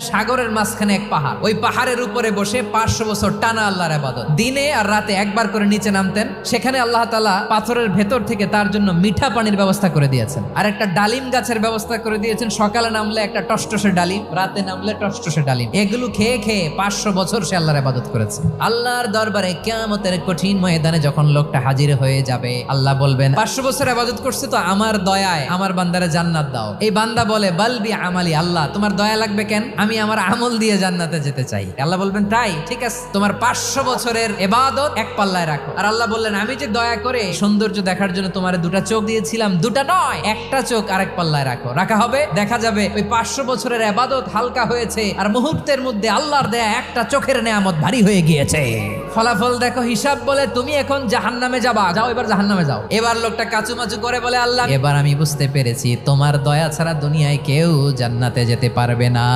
সাগরের মাঝখানে এক পাহাড়, ওই পাহাড়ের উপরে বসে 500 বছর টানা আল্লাহর ইবাদত। দিনে আর রাতে একবার করে নিচে নামতেন। সেখানে আল্লাহ তাআলা পাথরের ভেতর থেকে তার জন্য মিঠা পানির ব্যবস্থা করে দিয়েছেন, আর একটা ডালিম গাছের ব্যবস্থা করে দিয়েছেন। সকালে নামলে একটা টসটসে ডালিম, রাতে নামলে টসটসে ডালিম। এগুলো খেয়ে খেয়ে 500 বছর সে আল্লাহর ইবাদত করেছে। আল্লাহর দরবারে কিয়ামতের কঠিন ময়দানে যখন লোকটা হাজির হয়ে যাবে, আল্লাহ বলবেন 500 বছর ইবাদত করছে তো আমার দয়ায় আমার বান্দারে জান্নাত দাও। এই বান্দা বলে বালবি আমালি, আল্লাহ তোমার দয়া লাগবে কেন, আমি আমার আমল দিয়ে জান্নাতে যেতে চাই। আল্লাহ বলবেন তাই, ঠিক আছে, তোমার 500 বছরের ইবাদত এক পাল্লায় রাখো। আর আল্লাহ বললেন আমি যে দয়া করে সৌন্দর্য দেখার জন্য তোমার দুটা চোখ দিয়েছিলাম, দুটা নয় একটা চোখ আরেক পাল্লায় রাখো। রাখা হবে, দেখা যাবে ওই 500 বছরের ইবাদত হালকা হয়েছে, আর মুহূর্তের মধ্যে আল্লাহর দেয়া একটা চোখের নেয়ামত ভারী হয়ে গিয়েছে। ফলাফল দেখো, হিসাব বলে তুমি এখন জাহান্নামে যাবা, যাও এবার জাহান্নামে যাও। এবার লোকটা কাচুমাচু করে বলে আল্লাহ এবার আমি বুঝতে পেরেছি তোমার দয়া ছাড়া দুনিয়ায় কেউ জান্নাতে যেতে পারবে না।